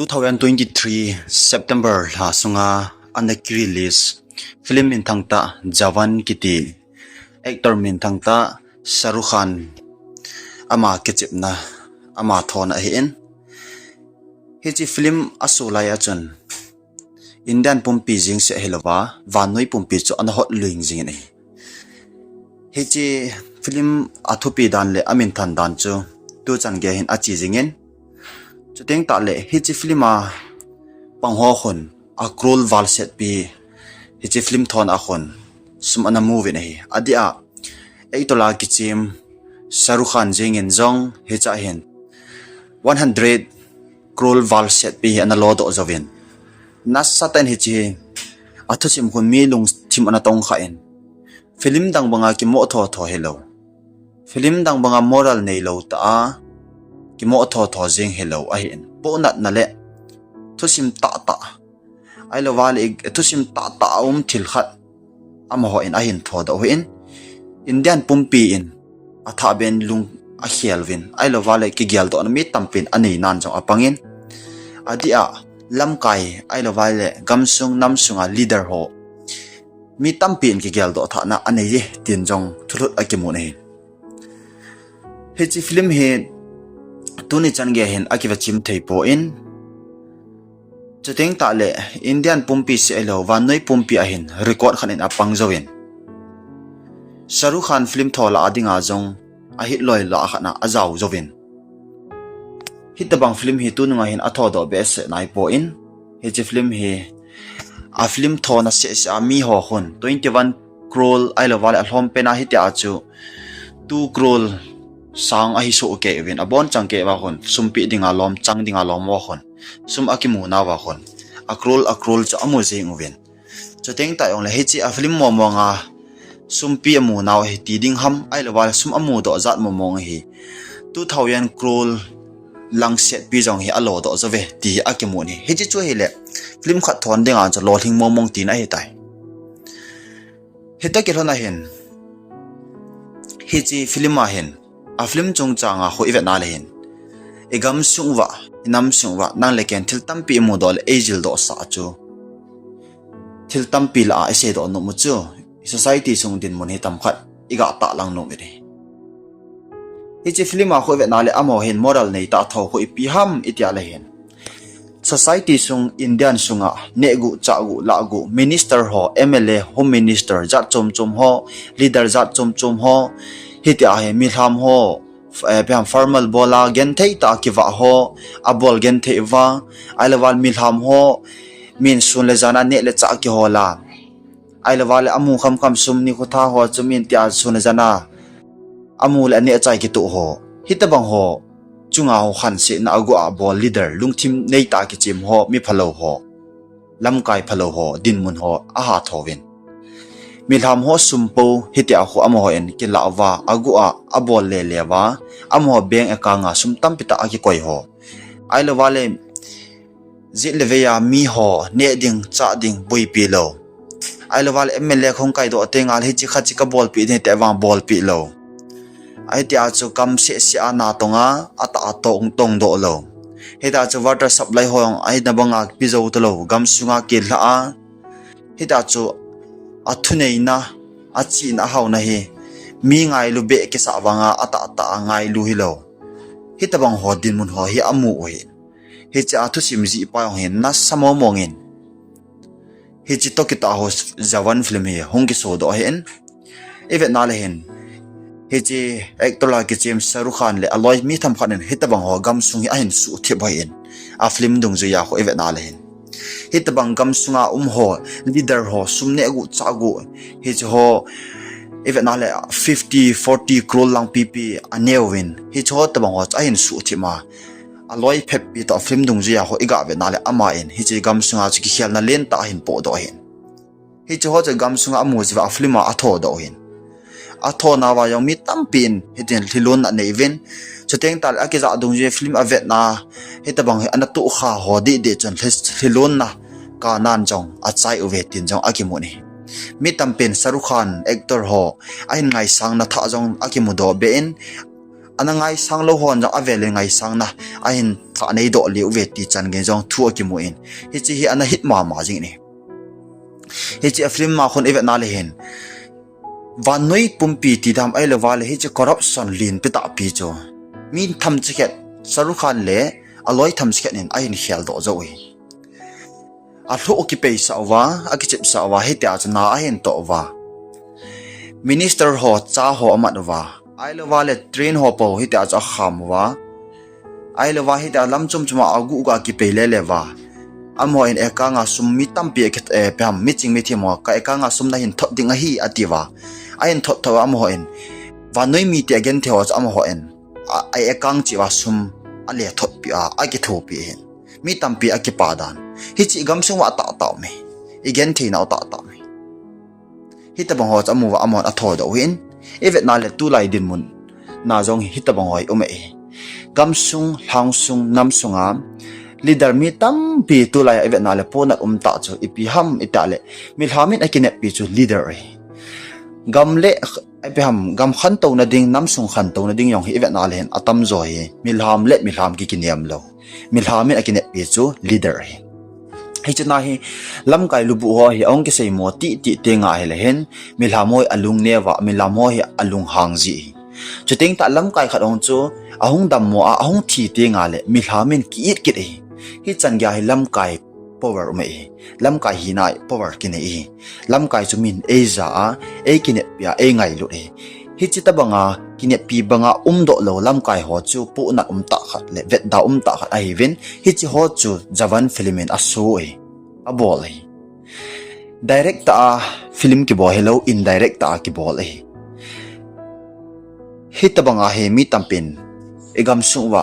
2023 September la sunga anak release film min thangta Jawan kiti actor min thangta Shahrukh Khan ama kechipna ama thona hin hichi film asulaya chun Indian pumpi jing se helova vanoi pumpi chu an hot luing jing nei hichi film athupi dan le amin than dan chu tu chan ge hin achi jingen chuteng ta le hichi filma pangho khon akrol wal set pi hichi film thon a khon sum ana movie nei adia eitola kichim Shahrukh Khan jing in zong hicha hin 100 crore wal set pi ana lo do zawin nas satan hichi athusim khon mi lung thim ana tong kha en film dang banga ki mo tho tho hello film dang banga moral nei lo ta ki mo tho tho jing hello a hin po nat na le thusim ta ta ai lo wal ig thusim ta ta thil khat ama ho in a hin tho do hin Indian pumpi in atha ben lung a khialwin ai lo wal ki gyal do mi tampin ani nan jong apangin adia lamkai ai lo wal gamsung namsunga leader ho mi tampin ki gyal do tha na ani ye tin jong thulut akimu nei hechi film he tuni change hen akiwa chim thei po in chateng ta le Indian pumpi se elo wanoi pumpi a hin record khan in apang zawin Shahrukh Khan film thola adinga jong a hit loi la khana ajaw zawin hitabang film hi tununga hin atho do be se nai po in hechi film hi a film thona se sa mi ho khon 21 crore ai lo wal a hlom pena hi ta chu 2 crore sang a hi so ke win abon changke wa khon sumpi dinga lom chang dinga lom wa khon sum akimu na wa khon akrol cha amu jing win choteng ta ong le hechi a film mo mo nga sumpi amu naw hi ti ding ham ai lawal sum amu do zat mo mong hi 2000 crore lang set pi jong hi alo do zawe ti akimu ni hechi chu hi le film khat thon dinga cha lo thing mo mong ti na hi tai heta ke thona hen hechi film a hen a film chung changa ho ivet na le hin igamsung wa inamsung wa nang leken thil tampi mu dol ejil do sa chu thil tampi la aseidoh no mu chu society sung din mun hi tam khat iga ta lang no mi hichi film a ho ivet na le amo hin moral nei ta tho ho ipi ham itia le hin society sung Indian sunga negu chagu lagu minister ho MLA home minister jat chom ho leader jat chom ho hiti a he milham ho pam formal bola gen thei ta kiwa ho abol gen thei wa ailawal milham ho min sun le jana ne le cha ki hola ailawal amu kham sum ni ko tha ho chumin tia sun jana amu le ne chai ki tu ho hitabang ho chunga ho khan se na agu a bol leader lungthim nei ta ki chim ho mi phalo ho lamkai phalo ho dinmun ho a ha thowin milham ho sumpo hitia ho amo en ki lawa agu a abol le lewa amo beng akanga sum tampita aki koi ho ai lo wale zit leveya mi ho ne ding cha ding bui pi lo ai lo wale MLA khong kai do tengal hi chi khachi ka bol pi ne te wang bol pi lo ai tia chu kam se se ana tonga ata tong do lo heta chu water supply hong ai na banga pi zo to lo gam sunga ke la a heta chu athunei na achi na haw na hi mi ngai lu be ke sa wanga ata ngai lu hi lo hitabang ho din mun ho hi amu oi hi cha athu sim ji pa ho hin na samo mongin hi chi to ki ta ho Jawan film hi hong ki so do hen evet na le hen hi chi actor la ki chim Shahrukh Khan le aloi mi tham khan hitabang ho gam sung hi a hin su the bhain a film dung ju ya ho evet na le hen hitabang gam sunga ho leader ho sumne gu chagu hi ho even na le 50 40 crore lang pp anewin hi cho tabang ho chain su thima aloi phep pi to film dung ju ya ho iga ve na le ama in hi chi gam sunga chi khial na len ta hin po do hin hi cho cha gam sunga amu jiwa filma atho do hin atho na wa yong mi tampin hitin thilon na nevin chuteng tal akiza dung je film avet na hitabang ana tu kha ho de chon thilon na ka nan jong achai uve tin jong akimuni mi tampin Shahrukh Khan actor ho ain ngai sang na tha jong akimu do bein anh ngay sang lâu hòn trong về lên ngày sang na anh thà này độ liệu về thì chân cái trong thua cái mũi hi chỉ hi anh hit mà gì này hi chỉ phim mà con event nào lên và nói pumpi thì đam ai là vale hi chỉ corruption lin bị tạo pi cho min tham chiết Shahrukh Khan le aloi tham chiết nên ai khel độ rồi a thu ki pe sa wa a ki chep sa wa hi ta chana a hen to wa minister ho cha ho amat wa ai lo wa le train ho po hi ta cha kham wa ai lo wa hi ta lam chum chuma agu ga ki pe le wa amo in eka nga sum mi tam pi ket e pam mi ching mi thi mo ka eka nga sum na hin thot ding a hi atiwa a hin thot thaw amo in wa noi mi ti again theo amo ho in ai ekang chi wa sum a le thot pi a ki tho pi hin mi tam pi a ki pa dan hi chi gam sung wa ta me igen thi na ta me hi ta bang ho chamu wa amon a tho do win evet na le tu lai din mun na jong hi ta bang hoi ume gam sung hang sung nam sunga leader mi tam pi tu lai evet na le ponat ta chu ipi ham itale mi hamin akine pi chu leader gam le ai ham gam khan to na ding nam sung khan to na ding yong hi evet na le atam zo hi mi ham ki kiniam lo mi hamin akine pi chu leader hi chana hi lam kai lu bu ho hi ong ke sei mo ti te nga he le hen milhamoi alung ne wa milhamoi alung hang ji chuting ta lam kai khat ong chu ahung dam mo a ahung thi te nga le milhamin ki it kit hi chan gya hi lam kai power me lam kai hi nai power ki nei lam kai chu min asia a ki ne pya e ngai lu hi chita banga ki ne pi banga do lo lam kai ho chu pu na ta khat le vet da ta khat ai vin hi chi ho chu Jawan filmin asu a bol direct ta film ki bo hello indirect ta ki bol hi ta banga he mi tampin egam sungwa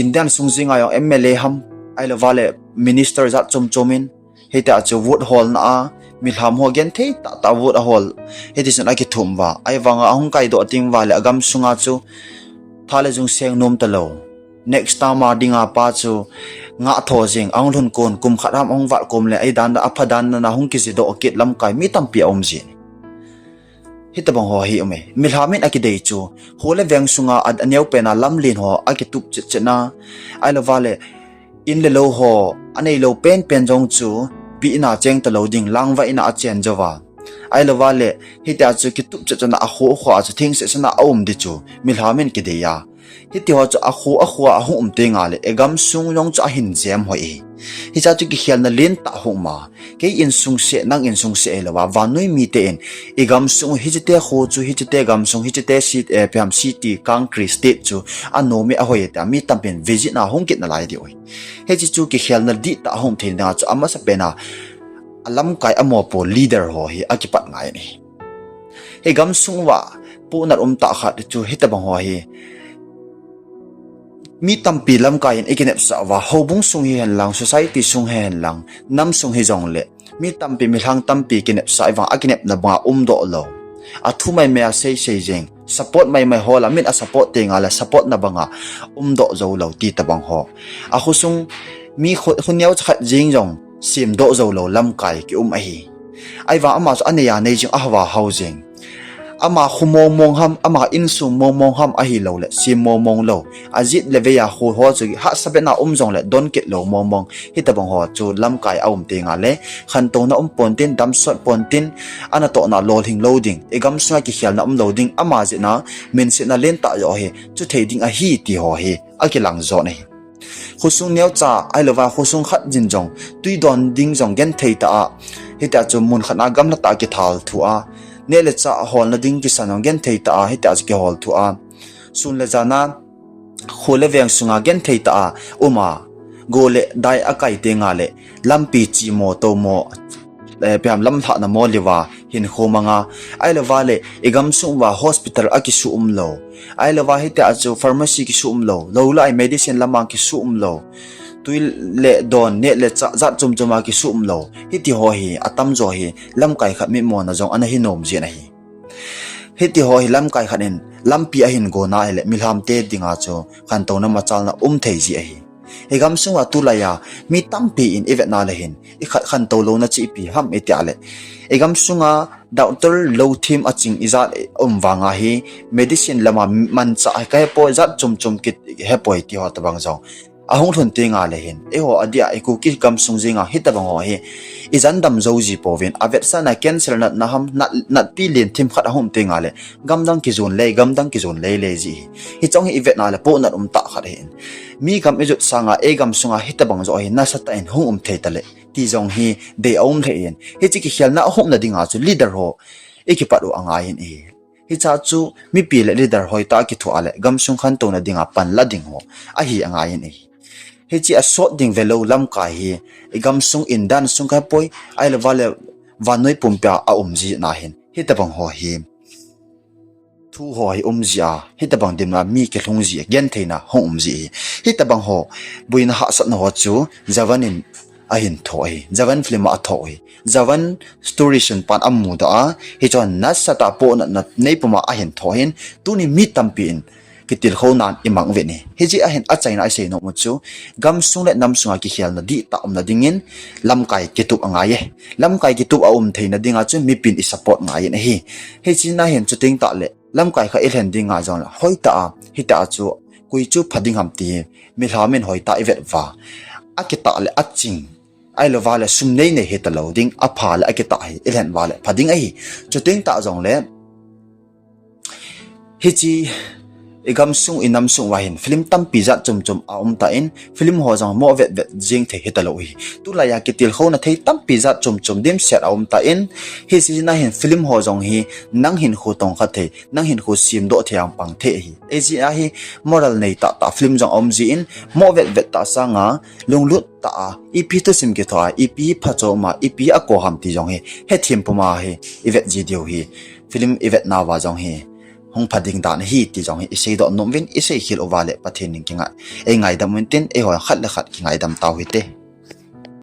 indian sungjinga yo mla ham ai lo vale minister za chomin he ta chu vote hall na milham ho gen the ta vote hall he ti sun aki thum wa ai wanga ahung kai do ting wale agam sunga chu thale jung seng nom ta lo next time ma dinga pa chu nga tho jing ang lun kon kum kharam ong wa kom le ai dan da aphadan na hung ki do okit lam kai mi tam pi om ji hitabang ho hi ome milhamin akidei chu hole veng sunga ad aneu pena lam lin ho akitup chena ai lo vale in le lo ho anei lo pen jong chu bi ina cheng ta loading langwa ina a chen jawa ai lo vale hita chu kitup chena a ho khwa chu thing se sana om di chu milhamin kideya hiti ho chu a khwa hu te nga le egam sung long cha hin jam hoi hi cha chu ki khial na len ta hu ma ke in sung se nang in sung se lo wa vanoi mi te en egam sung hi te ho chu hi te gam sung hi te sit e pam city concrete state chu anomi a hoi ta mi tampen visit na hong kit na lai di oi he chi chu ki khial na di ta hom thil na chu ama sa pena alam kai amo po leader ho hi akipat ngai ni he gam sung wa pu na ta khat chu hitabang ho hi mi tampi lam kai in ikinep sa wa hobung sung hi hen lang society sung hen lang nam sung hi jong le mi tampi mi hang tampi kinep sa wa akinep na ba do lo athu mai me sei jeng support mai hola min a support te nga la support na banga do zo lo ti tabang ho a khusung mi khunyau khat jing jong sim do zo lo lam kai ki a hi ai wa ama aneya nei jing a wa housing ama khumong ham ama insum mong ham a hi lo le sim mong lo azit leveya ho chu ha sabena jong le don kit lo mong hitabang ho chu lam kai aum te nga le khan to na pontin dam sot pontin ana to na lol hing loading egam sa ki khial na loading ama je na min se na len ta yo he chu thading a hi ti ho he a ki lang zo nei khusung neu cha ai lova khusung khat jin jong tui don ding jong gen thei ta hita chu mun khana gam na ta ki thal thu a nele cha hol na ding ki sanong gen thei ta hita ki hol thu a sun le jana khole veng sunga gen thei ta uma gole dai akai te nga le lampi chi mo to mo pam lam tha na mo liwa hin khomanga ai lova le egam sung wa hospital aki su lo ai lova hita chu pharmacy ki su lo lai medicine lamang ki su lo tui le don ne le cha za chuma ki su lo hiti ho hi atam zo hi lam kai khat mi mo na jong ana hi nom je na hi hiti ho hi lam kai khanin lampi a hin go na hele milham te dinga cho khan to na machal na thei ji a hi egam sunga tulaya mi tampi in evet na le hin i khat khan to lo na chi pi ham etiale egam sunga doctor lo thim aching izat wanga hi medicine lama man cha ka po zat chum kit he poi ti hot bang jong ahong thun te nga le hin e ho adia e ku ki kam sung jinga hit bang ho hi izan dam zo ji povin avet sana cancer na ham nat pi len thim khat ahom te nga le gamdang ki zon le ji hi chong hi vet na le po nat ta khat hin mi kam ejut sanga e gam sunga hit bang zo hi na sata in hum the tale ti jong hi de om the in hi chi ki khial na hom na dinga chu leader ho ekiparu anga hin e hi cha chu mi pi le leader hoi ta ki thu ale gam sung khan to na dinga pan la ding ho a hi anga hin e hi chi a sot ding velo lam ka hi gam sung in dan sung ka poi ai le vale vanoi pumpya a ji na hin hi ta bang ho hi thu ho hi ji a hi ta bang dim na mi ke hlung ji gen theina ho ji hi ta bang ho buin ha sat no ho chu javanin ahin thoi jawan film a thoi jawan story shin pan amu da hi chon na sata po na nei puma ahin thoin tuni mi tampin kitil khonan imang ve ni hi ji ahin a chaina se no mu chu gam sung le nam sunga ki khial na di ta na dingin lam kai kitu anga ye lam kai kitu a theina dinga chu mi pin i support nga ye hi hi chi na hen chu ting ta le lam kai kha elhen dinga jong la hoi ta hi ta chu kui chu phading ham ti mi hlamen hoi ta ivet wa akita le aching ai lo wale sum nei nei heta loading a phal a kita hi elen wale phading ai chuting ta jong le hi chi igam sung inam sung wa hin film tam pi za chum a ta in film ho jong mo vet jing the heta lo hi tu la ya kitil ho na thei tam pi za chum dim set a ta in hi si na hin film ho jong hi nang hin khu tong kha the nang hin khu sim do thiang pang the hi e ji a hi moral nei ta film jong ji in mo vet ta sanga lunglut ta ipi to sim ke tha ipi phacho ma ipi a ko ham ti jong he thim puma he ivet ji dio hi film ivet na wa jong hi hong phading dan hi ti jong hi aseidoh nomvin isei hil ovale pathin ning kinga e ngai dam tin e ho khat le khat ki ngai dam taw hi te